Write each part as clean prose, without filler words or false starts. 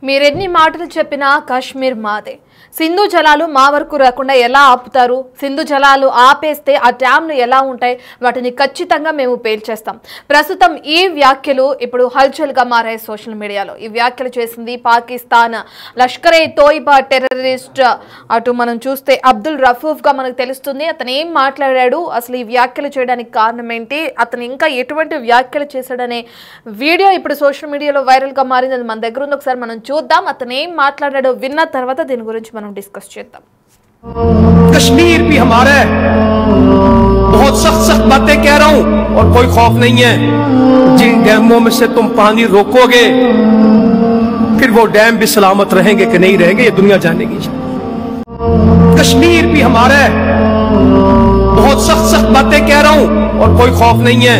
మీరెన్ని మాటలు చెప్పినా కాశ్మీర్ మాదే. సింధు జలాలు మా వరకు రాకుండా ఎలా ఆపుతారు? సింధు జలాలు ఆపేస్తే ఆ డ్యామ్లు ఎలా ఉంటాయి? వాటిని ఖచ్చితంగా మేము పేల్చేస్తాం. ప్రస్తుతం ఈ వ్యాఖ్యలు ఇప్పుడు హల్చల్గా మారాయి సోషల్ మీడియాలో. ఈ వ్యాఖ్యలు చేసింది పాకిస్తాన్ లష్కరే తోయిబా టెర్రరిస్ట్. అటు మనం చూస్తే అబ్దుల్ రఫూఫ్గా మనకు తెలుస్తుంది. అతను ఏం మాట్లాడాడు, అసలు ఈ వ్యాఖ్యలు చేయడానికి కారణం ఏంటి, అతను ఇంకా ఎటువంటి వ్యాఖ్యలు చేశాడనే వీడియో ఇప్పుడు సోషల్ మీడియాలో వైరల్గా మారింది. అది మన దగ్గర ఉంది, ఒకసారి మనం చూద్దాం. అతను ఏం మాట్లాడాడో విన్న తర్వాత దీని గురించి మనం डिस्कस చేద్దాం. कश्मीर भी हमारा है, बहुत सख्त सख्त बातें कह रहा हूं और कोई खौफ नहीं है। जिन डैमों में से तुम पानी रोकोगे फिर वो डैम भी सलामत रहेंगे कि नहीं रहेंगे ये दुनिया जानेगी। कश्मीर भी हमारा है, बहुत सख्त सख्त बातें कह रहा हूं और कोई खौफ नहीं है।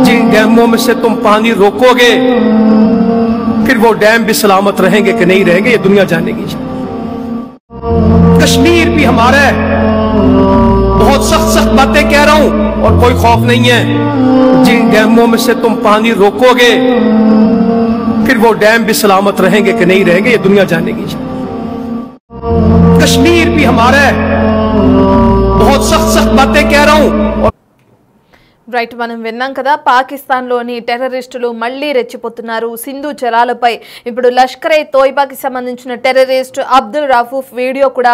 जिन डैमों में से तुम पानी रोकोगे फिर वो डैम भी सलामत रहेंगे कि नहीं रहेंगे ये दुनिया जानेगी। कश्मीर भी हमारा है, बहुत सख्त सख्त बातें कह रहा हूं और कोई खौफ नहीं है। जिन डैमों में से तुम पानी रोकोगे फिर वो डैम भी सलामत रहेंगे कि नहीं रहेंगे ये दुनिया जानेगी। कश्मीर भी हमारा है, बहुत सख्त सख्त बातें कह रहा हूं। రైట్, మనం విన్నాం కదా, పాకిస్తాన్లోని టెర్రరిస్టులు మళ్లీ రెచ్చిపోతున్నారు సింధు జలాలపై. ఇప్పుడు లష్కరే తోయిబాకి సంబంధించిన టెర్రరిస్ట్ అబ్దుల్ రఫూఫ్ వీడియో కూడా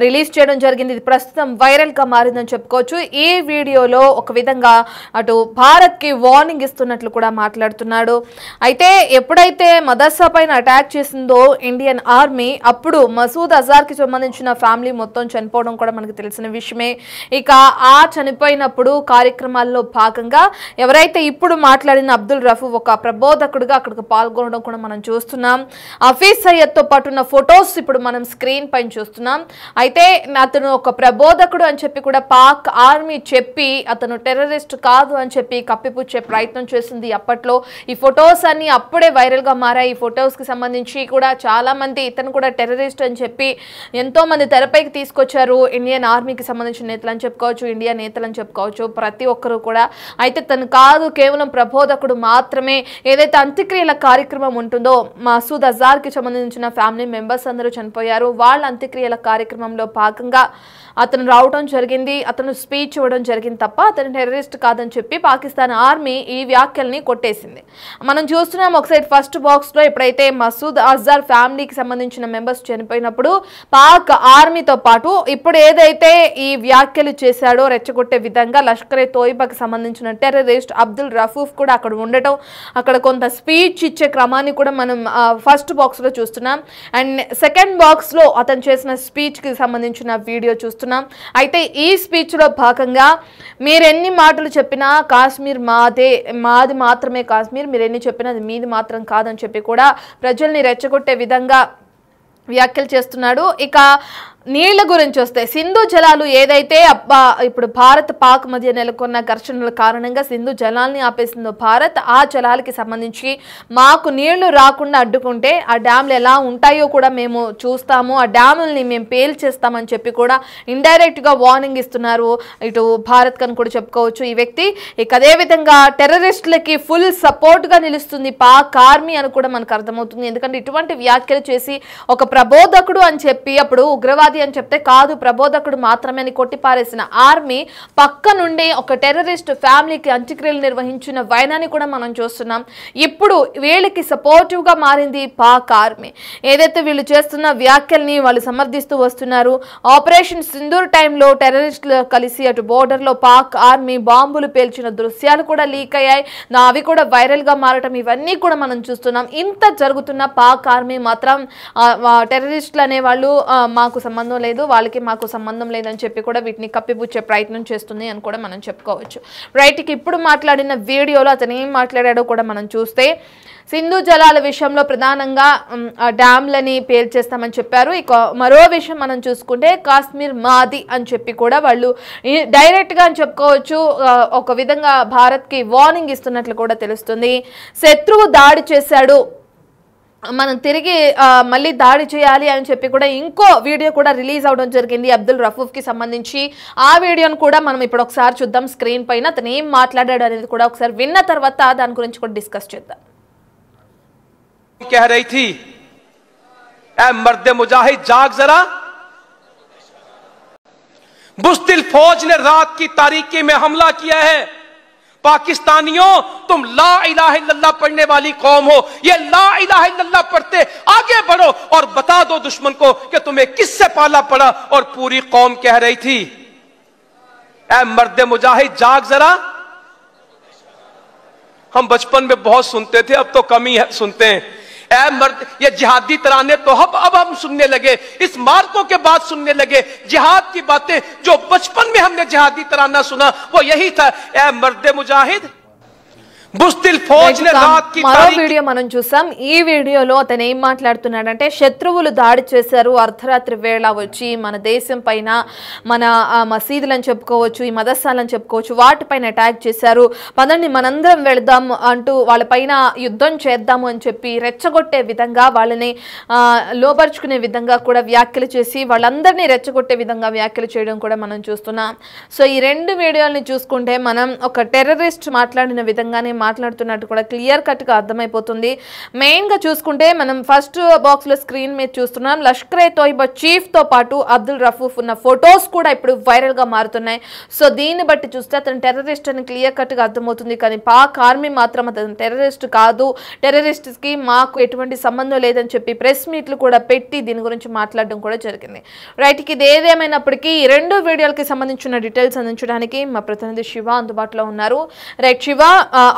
రిలీజ్ చేయడం జరిగింది. ఇది ప్రస్తుతం వైరల్గా మారిందని చెప్పుకోవచ్చు. ఈ వీడియోలో ఒక విధంగా అటు భారత్కి వార్నింగ్ ఇస్తున్నట్లు కూడా మాట్లాడుతున్నాడు. అయితే ఎప్పుడైతే మదర్సా పైన అటాక్ చేసిందో ఇండియన్ ఆర్మీ, అప్పుడు మసూద్ అజార్కి సంబంధించిన ఫ్యామిలీ మొత్తం చనిపోవడం కూడా మనకు తెలిసిన విషయమే. ఇక ఆ చనిపోయినప్పుడు కార్యక్రమాల్లో భాగంగా ఎవరైతే ఇప్పుడు మాట్లాడిన అబ్దుల్ రఫూఫ్ ఒక ప్రబోధకుడుగా అక్కడికి పాల్గొనడం కూడా మనం చూస్తున్నాం. హఫీజ్ సయ్యద్తో పాటు ఉన్న ఫొటోస్ ఇప్పుడు మనం స్క్రీన్ పైన చూస్తున్నాం. అయితే అతను ఒక ప్రబోధకుడు అని చెప్పి కూడా పాక్ ఆర్మీ చెప్పి అతను టెర్రరిస్ట్ కాదు అని చెప్పి కప్పిపుచ్చే ప్రయత్నం చేసింది అప్పట్లో. ఈ ఫొటోస్ అన్ని అప్పుడే వైరల్గా మారాయి. ఈ ఫొటోస్కి సంబంధించి కూడా చాలా మంది ఇతను కూడా టెర్రరిస్ట్ అని చెప్పి ఎంతో మంది తెరపైకి తీసుకొచ్చారు. ఇండియన్ ఆర్మీకి సంబంధించిన నేతలు అని చెప్పుకోవచ్చు, ఇండియా నేతలు అని చెప్పుకోవచ్చు, ప్రతి ఒక్కరు కూడా. అయితే తను కాదు, కేవలం ప్రబోధకుడు మాత్రమే. ఏదైతే అంత్యక్రియల కార్యక్రమం ఉంటుందో, మసూద్ అజార్కి సంబంధించిన ఫ్యామిలీ మెంబర్స్ అందరూ చనిపోయారు, వాళ్ళ అంత్యక్రియల కార్యక్రమంలో భాగంగా అతను రావడం జరిగింది, అతను స్పీచ్ ఇవ్వడం జరిగింది తప్ప అతను టెర్రరిస్ట్ కాదని చెప్పి పాకిస్తాన్ ఆర్మీ ఈ వ్యాఖ్యల్ని కొట్టేసింది. మనం చూస్తున్నాం ఒక సైడ్ ఫస్ట్ బాక్స్లో ఎప్పుడైతే మసూద్ అజార్ ఫ్యామిలీకి సంబంధించిన మెంబర్స్ చనిపోయినప్పుడు పాక్ ఆర్మీతో పాటు ఇప్పుడు ఏదైతే ఈ వ్యాఖ్యలు చేశాడో రెచ్చగొట్టే విధంగా లష్కరే తోయిబాకి సంబంధించిన టెర్రరిస్ట్ అబ్దుల్ రఫూఫ్ కూడా అక్కడ ఉండటం, అక్కడ కొంత స్పీచ్ ఇచ్చే క్రమాన్ని కూడా మనం ఫస్ట్ బాక్స్లో చూస్తున్నాం. అండ్ సెకండ్ బాక్స్లో అతను చేసిన స్పీచ్కి సంబంధించిన వీడియో చూస్తున్నాం. అయితే ఈ స్పీచ్లో భాగంగా మీరెన్ని మాటలు చెప్పినా కాశ్మీర్ మాది మాత్రమే కాశ్మీర్, మీరు ఎన్ని చెప్పినా అది మీది మాత్రం కాదని చెప్పి కూడా ప్రజల్ని రెచ్చగొట్టే విధంగా వ్యాఖ్యలు చేస్తున్నాడు. ఇక నీళ్ల గురించి వస్తే సింధు జలాలు ఏదైతే ఇప్పుడు భారత్ పాక్ మధ్య నెలకొన్న ఘర్షణల కారణంగా సింధు జలాల్ని ఆపేసిందో భారత్, ఆ జలాలకి సంబంధించి మాకు నీళ్లు రాకుండా అడ్డుకుంటే ఆ డ్యామ్లు ఎలా ఉంటాయో కూడా మేము చూస్తాము, ఆ డ్యాముల్ని మేము పేల్చేస్తామని చెప్పి కూడా ఇండైరెక్ట్గా వార్నింగ్ ఇస్తున్నారు ఇటు భారత్ కని కూడా చెప్పుకోవచ్చు ఈ వ్యక్తి. ఇక అదేవిధంగా టెర్రరిస్టులకి ఫుల్ సపోర్ట్గా నిలుస్తుంది పాక్ ఆర్మీ అని కూడా మనకు అర్థమవుతుంది. ఎందుకంటే ఇటువంటి వ్యాఖ్యలు చేసి ఒక ప్రబోధకుడు అని చెప్పి అప్పుడు ఉగ్రవాది అని చెప్తే కాదు, ప్రబోధకుడు మాత్రమే అని కొట్టిపారేసిన ఆర్మీ పక్క నుండి ఒక టెర్రరిస్ట్ ఫ్యామిలీకి అంత్యక్రియలు నిర్వహించిన వైనాన్ని కూడా మనం చూస్తున్నాం. ఇప్పుడు వీళ్ళకి సపోర్టివ్ గా మారింది పాక్ ఆర్మీ. ఏదైతే వీళ్ళు చేస్తున్న వ్యాఖ్యల్ని వాళ్ళు సమర్థిస్తూ వస్తున్నారు. ఆపరేషన్ సింధూర్ టైంలో టెర్రరిస్టులు కలిసి అటు బోర్డర్ లో పాక్ ఆర్మీ బాంబులు పేల్చిన దృశ్యాలు కూడా లీక్ అయ్యాయి, అవి కూడా వైరల్ గా మారటం, ఇవన్నీ కూడా మనం చూస్తున్నాం. ఇంత జరుగుతున్న పాక్ ఆర్మీ మాత్రం టెర్రరిస్టులు అనేవాళ్ళు మాకు సంబంధం లేదు, వాళ్ళకి మాకు సంబంధం లేదని చెప్పి కూడా వీటిని కప్పిపుచ్చే ప్రయత్నం చేస్తుంది అని కూడా మనం చెప్పుకోవచ్చు. రైట్కి ఇప్పుడు మాట్లాడిన వీడియోలో అతను ఏం మాట్లాడాడో కూడా మనం చూస్తే సింధు జలాల విషయంలో ప్రధానంగా డ్యామ్లని పేల్చేస్తామని చెప్పారు. ఇక మరో విషయం మనం చూసుకుంటే కాశ్మీర్ మాది అని చెప్పి కూడా వాళ్ళు డైరెక్ట్గా అని చెప్పుకోవచ్చు, ఒక విధంగా భారత్కి వార్నింగ్ ఇస్తున్నట్లు కూడా తెలుస్తుంది. శత్రువు దాడి చేశాడు, మనం తిరిగి మళ్ళీ దాడి చేయాలి అని చెప్పి కూడా ఇంకో వీడియో కూడా రిలీజ్ అవడం జరిగింది అబ్దుల్ రఫూఫ్కి సంబంధించి. ఆ వీడియోను కూడా మనం ఇప్పుడు ఒకసారి చూద్దాం స్క్రీన్ పైన. అతను ఏం మాట్లాడాడు అనేది కూడా ఒకసారి విన్న తర్వాత దాని గురించి కూడా డిస్కస్ చేద్దాం. कह रही थी ऐ मर्द मुजाहिद जाग जरा। बुज़दिल फौज ने रात की तारीकी में हमला किया है। पाकिस्तानियों, तुम ला इलाहा इल्लल्लाह पढ़ने वाली कौम हो। ये ला इलाहा इल्लल्लाह पढ़ते आगे बढ़ो और बता दो दुश्मन को कि तुम्हें किससे पाला पड़ा। और पूरी कौम कह रही थी, ऐ मर्द मुजाहिद जाग जरा। हम बचपन में बहुत सुनते थे, अब तो कम ही सुनते हैं। ऐ मर्द, ये जिहादी तराने तो अब हम सुनने लगे, इस मार्कों के बाद सुनने लगे जिहाद की बातें। जो बचपन में हमने जिहादी तराना सुना वो यही था, ऐ मर्द मुजाहिद बुज़दिल फौज ने रात की మరో వీడియో మనం చూసాం। ఈ వీడియోలో అతను ఏం మాట్లాడుతున్నాడంటే, శత్రువులు దాడి చేశారు అర్ధరాత్రి వేళ వచ్చి మన దేశం పైన, మన మసీదులని చెప్పుకోవచ్చు, ఈ మదర్సాలని చెప్పుకోవచ్చు, వాటిపైన అటాక్ చేశారు, పదండి మనందరం వెళదాం అంటూ వాళ్ళపైన యుద్ధం చేద్దాము అని చెప్పి రెచ్చగొట్టే విధంగా, వాళ్ళని లోపరుచుకునే విధంగా కూడా వ్యాఖ్యలు చేసి వాళ్ళందరినీ రెచ్చగొట్టే విధంగా వ్యాఖ్యలు చేయడం కూడా మనం చూస్తున్నాం। సో ఈ రెండు వీడియోల్ని చూసుకుంటే మనం ఒక టెర్రరిస్ట్ మాట్లాడిన విధంగానే మాట్లాడుతున్నట్టు కూడా క్లియర్ కట్ గా అర్థమైపోతుంది। మెయిన్ గా చూసుకుంటే మనం ఫస్ట్ బాక్స్ లో స్క్రీన్ మీద చూస్తున్నాం, లష్కరే తోయిబా చీఫ్ తో పాటు అబ్దుల్ రఫూఫ్ ఉన్న ఫొటోస్ కూడా ఇప్పుడు వైరల్ గా మారుతున్నాయి। సో దీన్ని బట్టి చూస్తే అతను టెర్రరిస్ట్ అని క్లియర్ కట్ గా అర్థమవుతుంది। కానీ పాక్ ఆర్మీ మాత్రం అతను టెర్రరిస్ట్ కాదు, టెర్రరిస్ట్ కి మాకు ఎటువంటి సంబంధం లేదని చెప్పి ప్రెస్ మీట్లు కూడా పెట్టి దీని గురించి మాట్లాడడం కూడా జరిగింది। రైట్, ఇది ఏదేమైనప్పటికీ ఈ రెండు వీడియోలకి సంబంధించిన డీటెయిల్స్ అందించడానికి మా ప్రతినిధి శివ అందుబాటులో ఉన్నారు। రైట్ శివ,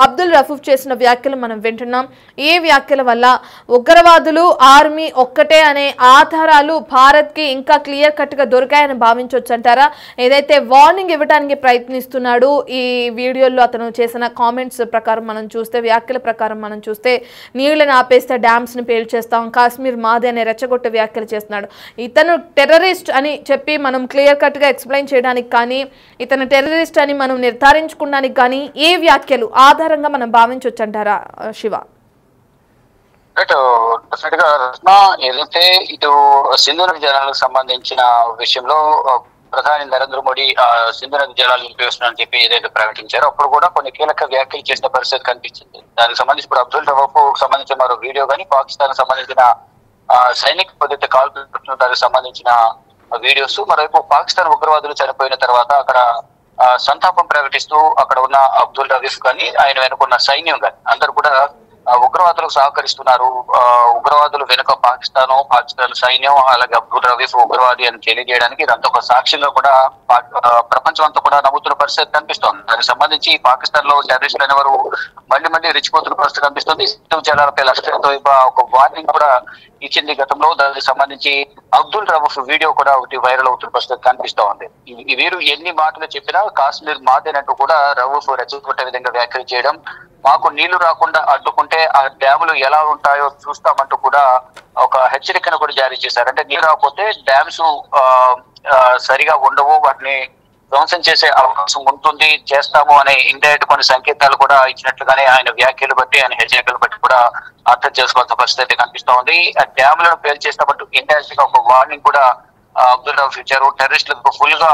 అబ్దుల్ రఫూఫ్ చేసిన వ్యాఖ్యలు మనం వింటున్నాం। ఈ వ్యాఖ్యల వల్ల ఉగ్రవాదులు ఆర్మీ ఒక్కటే అనే ఆధారాలు భారత్ కి ఇంకా క్లియర్ కట్ గా దొరికాయని భావించవచ్చు అంటారా? ఏదైతే వార్నింగ్ ఇవ్వడానికి ప్రయత్నిస్తున్నాడు ఈ వీడియోలో అతను చేసిన కామెంట్స్ ప్రకారం మనం చూస్తే, వ్యాఖ్యల ప్రకారం మనం చూస్తే, నీళ్లను ఆపేస్తే డ్యామ్స్ ని పేల్చేస్తాం, కాశ్మీర్ మాదే అనే రెచ్చగొట్టే వ్యాఖ్యలు చేస్తున్నాడు। ఇతను టెర్రరిస్ట్ అని చెప్పి మనం క్లియర్ కట్ గా ఎక్స్ప్లెయిన్ చేయడానికి కానీ, ఇతను టెర్రరిస్ట్ అని మనం నిర్ధారించుకోవడానికి కానీ ఈ వ్యాఖ్యలు ఆధారంగా మనం భావించవచ్చు అంటారా శివ? ఏదైతే ఇటు సింధు నది జలాలకు సంబంధించిన విషయంలో ప్రధాని నరేంద్ర మోడీ సింధు నది జలాలు నిలిపివేస్తున్నారని చెప్పి ఏదైతే ప్రకటించారో అప్పుడు కూడా కొన్ని కీలక వ్యాఖ్యలు చేసిన పరిస్థితి కనిపించింది। దానికి సంబంధించి ఇప్పుడు అబ్దుల్ రఫూఫ్ సంబంధించిన మరో వీడియో కానీ, పాకిస్తాన్ సంబంధించిన సైనిక పద్ధతి కాల్పులు దానికి సంబంధించిన వీడియోస్, మరోవైపు పాకిస్తాన్ ఉగ్రవాదులు చనిపోయిన తర్వాత అక్కడ సంతాపం ప్రకటిస్తూ అక్కడ ఉన్న అబ్దుల్ రఫీఫ్ కానీ ఆయన వెనుకున్న సైన్యం కానీ అందరూ కూడా ఉగ్రవాదులకు సహకరిస్తున్నారు, ఉగ్రవాదులు వెనుక పాకిస్తాన్ సైన్యం, అలాగే అబ్దుల్ రఫీఫ్ ఉగ్రవాది అని తెలియజేయడానికి ఇదంతా ఒక సాక్ష్యంగా కూడా ప్రపంచం అంతా కూడా నమ్ముతున్న పరిస్థితి కనిపిస్తోంది। దానికి సంబంధించి పాకిస్తాన్ లో టెర్రరిస్టులు అనేవారు మళ్ళీ రెచ్చిపోతున్న పరిస్థితి కనిపిస్తుంది। సింధు జలాలపై లష్కరే తోయిబా ఒక వార్నింగ్ కూడా ఇచ్చింది గతంలో। దానికి సంబంధించి అబ్దుల్ రఫూఫ్ వీడియో కూడా ఒకటి వైరల్ అవుతున్న పరిస్థితి కనిపిస్తూ ఉంది। వీరు ఎన్ని మాటలు చెప్పినా కాశ్మీర్ మాదేనంటూ కూడా రఫూఫ్ రెచ్చగొట్టే విధంగా వ్యాఖ్యలు చేయడం, మాకు నీళ్లు రాకుండా అడ్డుకుంటే ఆ డ్యాములు ఎలా ఉంటాయో చూస్తామంటూ కూడా ఒక హెచ్చరికను కూడా జారీ చేశారు। అంటే నీరు రాకపోతే డ్యామ్స్ సరిగా ఉండవు, వాటిని ధ్వంసం చేసే అవకాశం ఉంటుంది, చేస్తాము అనే ఇండైరెక్ట్ కొన్ని సంకేతాలు కూడా ఇచ్చినట్లుగానే ఆయన వ్యాఖ్యలు బట్టి, ఆయన హెచ్చరికలు బట్టి కూడా అర్థం చేసుకోవాల్సిన పరిస్థితి కనిపిస్తూ ఉంది। ఆ డ్యాములను పేల్చేసినప్పుడు ఇండైరెక్ట్ గా ఒక వార్నింగ్ కూడా అబ్దుల్ రఫూఫ్ ఇచ్చారు। టెర్రరిస్టులకు ఫుల్ గా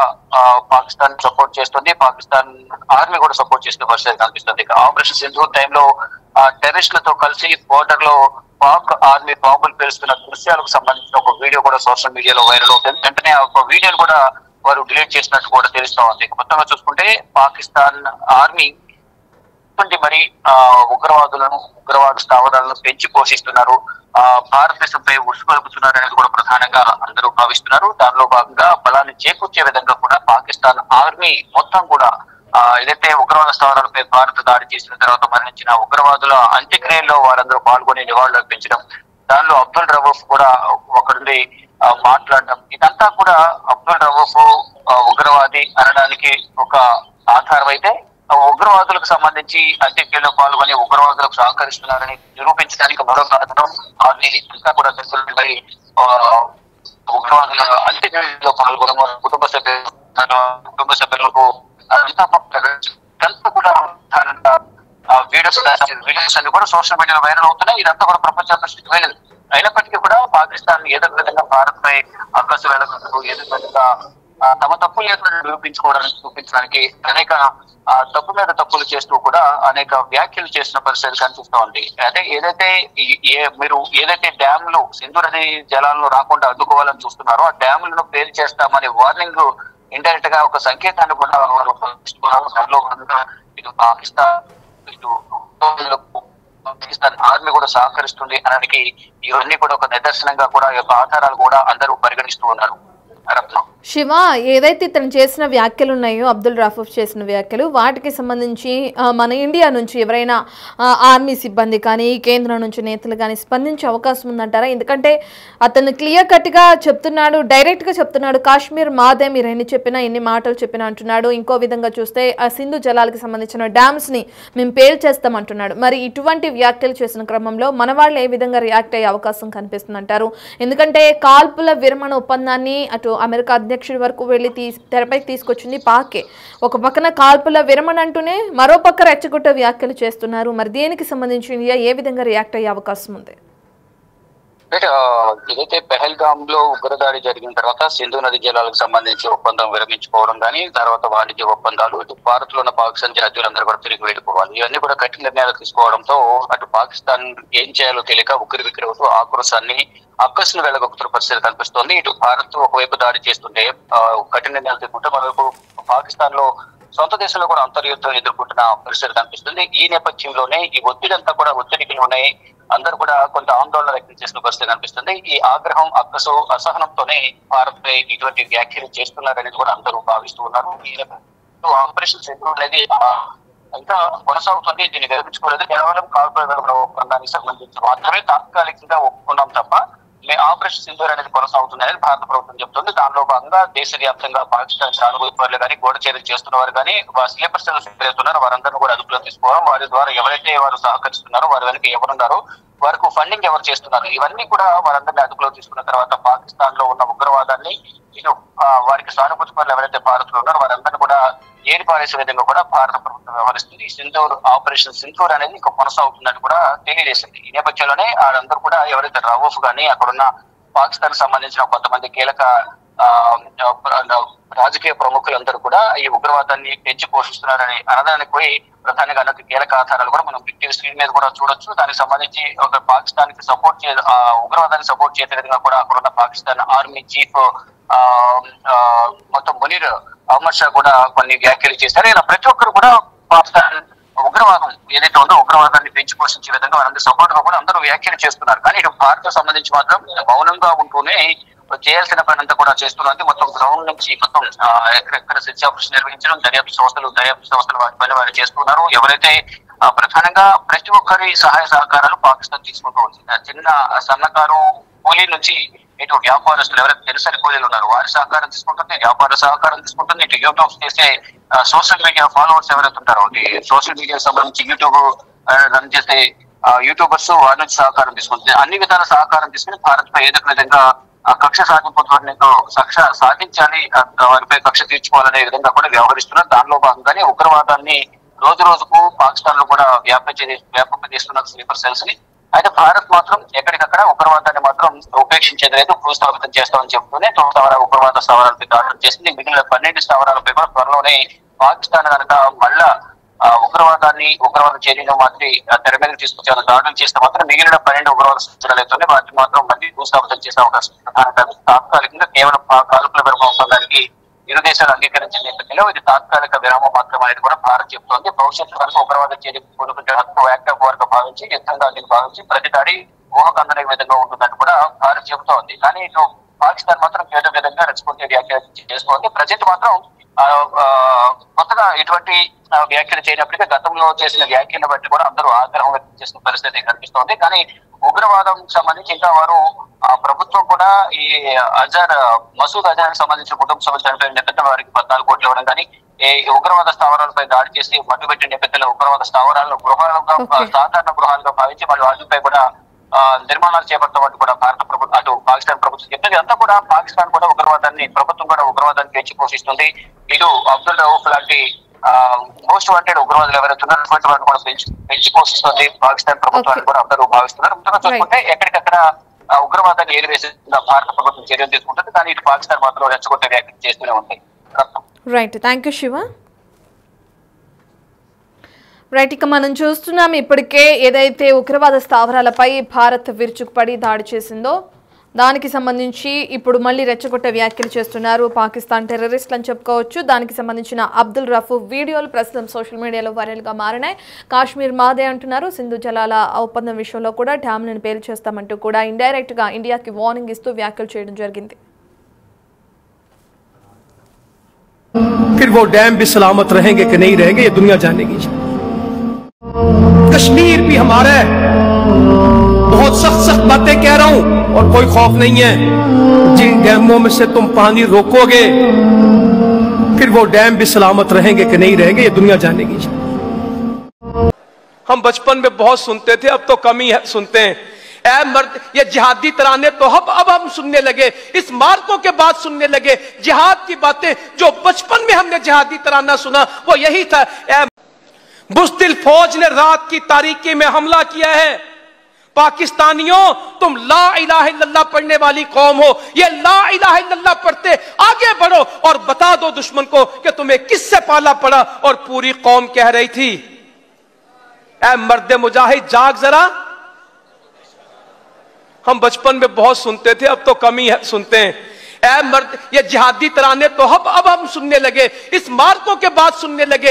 పాకిస్తాన్ సపోర్ట్ చేస్తుంది, పాకిస్తాన్ ఆర్మీ కూడా సపోర్ట్ చేస్తున్న పరిస్థితి కనిపిస్తుంది। ఆపరేషన్ సింధు టైంలో టెర్రరిస్టులతో కలిసి బోర్డర్ లో పాక్ ఆర్మీ బాంబులు పేలుస్తున్న దృశ్యాలకు సంబంధించిన ఒక వీడియో కూడా సోషల్ మీడియాలో వైరల్ అవుతుంది। వెంటనే ఒక వీడియోను కూడా వారు డిలీట్ చేసినట్టు కూడా తెలుస్తూ ఉంది। మొత్తంగా చూసుకుంటే పాకిస్తాన్ ఆర్మీ మరి ఉగ్రవాద స్థావరాలను పెంచి పోషిస్తున్నారు, భారతదేశంపై ఉసుగొలుపుతున్నారు అనేది కూడా ప్రధానంగా అందరూ భావిస్తున్నారు। దానిలో భాగంగా బలాన్ని చేకూర్చే విధంగా కూడా పాకిస్తాన్ ఆర్మీ మొత్తం కూడా ఏదైతే ఉగ్రవాద స్థావరాలపై భారత్ దాడి చేసిన తర్వాత మరణించిన ఉగ్రవాదుల అంత్యక్రియల్లో వారందరూ పాల్గొని నివాళులు అర్పించడం, దానిలో అబ్దుల్ రఫూఫ్ కూడా ఒకరి మాట్లాడడం, ఇదంతా కూడా అబ్దుల్ రఫూఫ్ ఉగ్రవాది అనడానికి ఒక ఆధారం అయితే, ఉగ్రవాదులకు సంబంధించి అంత్యక్రియలో పాల్గొని ఉగ్రవాదులకు సహకరిస్తున్నారని నిరూపించడానికి మరో కారణం ఆర్మీ ఇంకా కూడా మరి ఉగ్రవాదుల అంత్యక్రియలో పాల్గొనడం, కుటుంబ సభ్యులకు కూడా వీడియోస్ అన్ని కూడా సోషల్ మీడియాలో వైరల్ అవుతున్నాయి। ఇదంతా కూడా ప్రపంచ దృష్టికి వెళ్ళదు। అయినప్పటికీ కూడా పాకిస్తాన్ ఏదో విధంగా భారత్ పై ఆకాశ వేళకు ఏదో విధంగా తమ తప్పులు లేకుండా చూపించడానికి అనేక తప్పు మీద తప్పులు చేస్తూ కూడా అనేక వ్యాఖ్యలు చేసిన పరిస్థితి కనిపిస్తూ ఉంది. అంటే మీరు ఏదైతే డ్యాములు సింధు నది జలాలను రాకుండా అడ్డుకోవాలని చూస్తున్నారో ఆ డ్యాములను పేరు చేస్తామనే వార్నింగ్ ఇండైరెక్ట్ గా ఒక సంకేతాన్ని కూడా వారు దానిలో భాగంగా ఇటు పాకిస్తాన్ ఆర్మీ కూడా సహకరిస్తుంది అనడానికి ఇవన్నీ కూడా ఒక నిదర్శనంగా కూడా ఈ యొక్క ఆధారాలు కూడా అందరూ పరిగణిస్తూ ఉన్నారు. శివ, ఏదైతే ఇతను చేసిన వ్యాఖ్యలు ఉన్నాయో, అబ్దుల్ రఫూఫ్ చేసిన వ్యాఖ్యలు, వాటికి సంబంధించి మన ఇండియా నుంచి ఎవరైనా ఆర్మీ సిబ్బంది కానీ కేంద్రం నుంచి నేతలు కానీ స్పందించే అవకాశం ఉందంటారా? ఎందుకంటే అతను క్లియర్ కట్గా చెప్తున్నాడు, డైరెక్ట్గా చెప్తున్నాడు, కాశ్మీర్ మాదే, మీరు ఎన్ని చెప్పినా ఎన్ని మాటలు చెప్పినా అంటున్నాడు. ఇంకో విధంగా చూస్తే ఆ సింధు జలాలకు సంబంధించిన డ్యామ్స్ని మేము పేల్చేస్తామంటున్నాడు. మరి ఇటువంటి వ్యాఖ్యలు చేసిన క్రమంలో మన వాళ్ళు ఏ విధంగా రియాక్ట్ అయ్యే అవకాశం కనిపిస్తుందంటారు? ఎందుకంటే కాల్పుల విరమణ ఒప్పందాన్ని అటు అమెరికా అధ్యక్షుడి వరకు వెళ్లి తెరపై తీసుకొచ్చింది పాకే. ఒక పక్కన కాల్పుల విరమణ అంటూనే మరో పక్క రెచ్చగొట్టే వ్యాఖ్యలు చేస్తున్నారు. మరి దీనికి సంబంధించి ఇండియా ఏ విధంగా రియాక్ట్ అయ్యే అవకాశం ఉంది? ఏదైతే పెహల్గామ్ లో ఉగ్రదాడి జరిగిన తర్వాత సింధు నది జలాలకు సంబంధించి ఒప్పందం విరమించుకోవడం కానీ, తర్వాత వాణిజ్య ఒప్పందాలు, ఇటు భారత్ లో ఉన్న పాకిస్తాన్ జాతీయులందరూ కూడా తిరిగి వెళ్ళిపోవాలి, ఇవన్నీ కూడా కఠిన నిర్ణయాలు తీసుకోవడంతో అటు పాకిస్తాన్ ఏం చేయాలో తెలియక ఉక్కిరి బిక్కిరి అవుతూ ఆక్రోశాన్ని అక్కసును వెళ్ళగొక్కుతున్న పరిస్థితి కనిపిస్తోంది. ఇటు భారత్ ఒకవైపు దాడి చేస్తుంటే కఠిన నిర్ణయాలు తీసుకుంటే మరోవైపు పాకిస్తాన్ లో సొంత దేశంలో కూడా అంతర్యుద్ధం ఎదుర్కొంటున్న పరిస్థితి కనిపిస్తుంది. ఈ నేపథ్యంలోనే ఈ ఒత్తిడంతా కూడా ఒత్తిడికి ఉన్నాయి, అందరూ కూడా కొంత ఆందోళన వ్యక్తం చేసిన పరిస్థితి కనిపిస్తుంది. ఈ ఆగ్రహం, అక్కసు, అసహనంతోనే భారత్ పై ఇటువంటి వ్యాఖ్యలు చేస్తున్నారనేది కూడా అందరూ భావిస్తూ ఉన్నారు. ఈ ఆపరేషన్ సింధూర్ అనేది ఇంకా కొనసాగుతుంది, దీన్ని విరమించుకోలేదు. కేవలం కాల్పుల ఒప్పందానికి సంబంధించి మాత్రమే తాత్కాలికంగా ఒప్పుకున్నాం తప్ప ఆపరేషన్ సింధూర్ అనేది కొనసాగుతుందని భారత ప్రభుత్వం చెబుతుంది. దానిలో భాగంగా దేశవ్యాప్తంగా పాకిస్తాన్ సానుభూతి కానీ గోడ చర్యలు చేస్తున్న వారు కానీ స్లీపర్ సెల్స్ ఎవరైతున్నారో వారందరినీ కూడా అదుపులో తీసుకోవడం, వారి ద్వారా ఎవరైతే వారు సహకరిస్తున్నారో వారి వెనక ఎవరున్నారో వారికి ఫండింగ్ ఎవరు చేస్తున్నారు, ఇవన్నీ కూడా వారందరినీ అదుపులో తీసుకున్న తర్వాత పాకిస్తాన్ లో ఉన్న ఉగ్రవాదాన్ని ఇటు వారికి సానుభూతి పనులు ఎవరైతే భారత్ లో ఉన్నారో వారందరినీ కూడా ఏరి పారేసే విధంగా కూడా భారత ప్రభుత్వం వ్యవహరిస్తుంది. సింధూర్ ఆపరేషన్ సింధూర్ అనేది ఇంకా కొనసాగుతుందని కూడా తెలియజేసింది. ఈ నేపథ్యంలోనే వాళ్ళందరూ కూడా ఎవరైతే రవూఫ్ కానీ అక్కడున్న పాకిస్తాన్ సంబంధించిన కొంతమంది కీలక రాజకీయ ప్రముఖులందరూ కూడా ఈ ఉగ్రవాదాన్ని పెంచి పోషిస్తున్నారని అనడానికి పోయి ప్రధానిగా అన్నది కీలక ఆధారాలు కూడా మనం బిగ్ స్క్రీన్ మీద కూడా చూడొచ్చు. దానికి సంబంధించి ఒక పాకిస్తాన్ కి సపోర్ట్ ఉగ్రవాదాన్ని సపోర్ట్ చేసే విధంగా కూడా అక్కడున్న పాకిస్తాన్ ఆర్మీ చీఫ్ మొత్తం మునీర్ అహ్మద్ షా కూడా కొన్ని వ్యాఖ్యలు చేశారు. ఇలా ప్రతి ఒక్కరు కూడా పాకిస్తాన్ ఉగ్రవాదం ఏదైతే ఉందో ఉగ్రవాదాన్ని పెంచి పోషించే విధంగా వాళ్ళందరూ సపోర్ట్ గా కూడా అందరూ వ్యాఖ్యలు చేస్తున్నారు. కానీ ఇటు భారత్ సంబంధించి మాత్రం మౌనంగా ఉంటూనే చేయాల్సిన పని అంతా కూడా చేస్తున్నది. మొత్తం గ్రౌండ్ నుంచి మొత్తం ఎక్కడెక్కడ సెర్చ్ ఆపరేషన్ నిర్వహించడం, దర్యాప్తు సంస్థలు వాటి పని వారు చేస్తున్నారు. ఎవరైతే ప్రధానంగా ప్రతి ఒక్కరి సహాయ సహకారాలు పాకిస్తాన్ తీసుకుంటూ వచ్చింది. చిన్న సన్నకారు కూలీ నుంచి ఇటు వ్యాపారస్తులు ఎవరైతే తెలిసరి కూలీలు ఉన్నారు వారి సహకారం తీసుకుంటుంది, వ్యాపార సహకారం తీసుకుంటుంది. ఇటు యూట్యూబ్ చేసే సోషల్ మీడియా ఫాలోవర్స్ ఎవరైతే ఉంటారో సోషల్ మీడియా సంబంధించి యూట్యూబ్ రన్ చేసే యూట్యూబర్స్ వారి నుంచి సహకారం తీసుకుంటుంది. అన్ని విధాల సహకారం తీసుకుని భారత్ పై ఏదో విధంగా కక్ష సాధించాలి, వారిపై కక్ష తీర్చుకోవాలనే విధంగా కూడా వ్యవహరిస్తున్నారు. దానిలో భాగంగానే ఉగ్రవాదాన్ని రోజు రోజుకు పాకిస్తాన్ లో కూడా వ్యాపింపజేస్తున్నారు స్లీపర్ సెల్స్ ని. అయితే భారత్ మాత్రం ఎక్కడికక్కడ ఉగ్రవాదాన్ని మాత్రం ఉపేక్షించేది లేదు, భూస్థాపితం చేస్తామని చెప్తూనే 9 ఉగ్రవాద స్థావరాలపై దాడులు చేసింది. మిగిలిన 12 స్థావరాలపై కూడా త్వరలోనే పాకిస్తాన్ కనుక మళ్ళా ఉగ్రవాద చర్యను మాత్రం తెర మీద తీసుకొచ్చే దాడులు చేస్తే మాత్రం మిగిలిన 12 ఉగ్రవాద సంచలనాలతోనే వాటిని మాత్రం మళ్ళీ భూస్థాపితం చేసే అవకాశం ఉంది. తాత్కాలికంగా కేవలం కాల్పుల విరమణ ఒప్పందానికి ఇరు దేశాలు అంగీకరించిన నేపథ్యంలో ఇది తాత్కాలిక విరామం మాత్రం అనేది కూడా భారత్ చెబుతోంది. భవిష్యత్తు వరకు ఉగ్రవాద చర్యకు కూడుకుంటే యాక్ట్ ఆఫ్ వార్ గా భావించి యుద్ధంగా భావించి ప్రతి దాడి ఊహకందనే విధంగా ఉంటుందని కూడా భారత్ చెబుతోంది. కానీ ఇటు పాకిస్తాన్ మాత్రం ఏదో విధంగా రెస్పాన్స్ వ్యాఖ్యలు చేసుకోండి. ప్రజెంట్ మాత్రం కొత్తగా ఇటువంటి వ్యాఖ్యలు చేయనప్పటికీ గతంలో చేసిన వ్యాఖ్యలను బట్టి కూడా అందరూ ఆగ్రహం వ్యక్తం చేసిన పరిస్థితి కనిపిస్తోంది. కానీ ఉగ్రవాదం సంబంధించి ఇంకా వారు ప్రభుత్వం కూడా ఈ మసూద్ అజార్ సంబంధించిన కుటుంబ సభ్యులు చనిపోయిన నేపథ్యంలో వారికి 14 కోట్లు ఇవ్వడం కానీ, ఉగ్రవాద స్థావరాలపై దాడి చేసి మట్టుబెట్టిన నేపథ్యంలో ఉగ్రవాద స్థావరాలను సాధారణ గృహాలుగా భావించి వాళ్ళు వాటిపై కూడా నిర్మాణాలు చేపట్టడం కూడా భారత ప్రభుత్వం అటు పాకిస్తాన్ ప్రభుత్వం చెప్తుంది. అంతా కూడా పాకిస్తాన్ కూడా ప్రభుత్వం కూడా ఉగ్రవాదాన్ని పెంచి పోషిస్తుంది. ఇటు అబ్దుల్ రౌఫ్ లాంటి మోస్ట్ వాంటెడ్ ఉగ్రవాదులు ఎవరైతే ఉన్నారో అటువంటి వాటిని కూడా పెంచి పోషిస్తుంది పాకిస్తాన్ ప్రభుత్వాన్ని కూడా అందరూ భావిస్తున్నారు. ముందుగా చూసుకుంటే ఎక్కడికక్కడ ఉగ్రవాదాన్ని ఏరివేసేందుకు భారత ప్రభుత్వం చర్యలు తీసుకుంటుంది. కానీ ఇటు పాకిస్తాన్ మాత్రం రెచ్చగొట్టే వ్యాఖ్యలు చేస్తూనే ఉంటాయి. Right, thank you Shiva. Right, ఇక మనం చూస్తున్నాం ఇప్పటికే ఏదైతే ఉగ్రవాద స్థావరాలపై భారత్ విరుచుకుపడి దాడి చేసిందో దానికి సంబంధించి ఇప్పుడు మళ్ళీ రెచ్చగొట్టే వ్యాఖ్యలు చేస్తున్నారు పాకిస్తాన్ టెర్రరిస్టులు అని చెప్పుకోవచ్చు. దానికి సంబంధించిన అబ్దుల్ రఫూఫ్ వీడియోలు ప్రస్తుతం సోషల్ మీడియాలో వైరల్గా మారినాయి. కాశ్మీర్ మాదే అంటున్నారు. సింధు జలాల ఒప్పందం విషయంలో కూడా డ్యామ్లను పేలు చేస్తామంటూ కూడా ఇండైరెక్ట్ గా ఇండియాకి వార్నింగ్ ఇస్తూ వ్యాఖ్యలు చేయడం జరిగింది. फिर वो डैम भी सलामत रहेंगे कि नहीं रहेंगे ये दुनिया जानेगी. कश्मीर भी हमारा है. बहुत सख्त सख्त बातें कह रहा हूं और कोई खौफ नहीं है. जिन डैमों में से तुम पानी रोकोगे फिर वो डैम भी सलामत रहेंगे कि नहीं रहेंगे ये दुनिया जानेगी. हम बचपन में बहुत सुनते थे, अब तो कम ही सुनते हैं. ऐ मर्द, ये जिहादी तराने तो अब हम सुनने लगे. इस मार्कों के बाद सुनने लगे जिहाद की बातें. जो बचपन में हमने जिहादी तराना सुना वो यही था. बुज़दिल फौज ने रात की तारीकी में हमला किया है. पाकिस्तानियों, तुम ला इलाहा इल्लल्लाह पढ़ने वाली कौम हो. ये ला इलाहा इल्लल्लाह पढ़ते आगे बढ़ो और बता दो दुश्मन को कि तुम्हें किससे पाला पड़ा. और पूरी कौम कह रही थी, ऐ मर्द मुजाहिद जाग जरा. हम बचपन में बहुत सुनते थे, अब तो कम ही सुनते हैं. ऐ मर्द, ये जिहादी तराने तो अब हम सुनने लगे. इस मार्कों के बाद सुनने लगे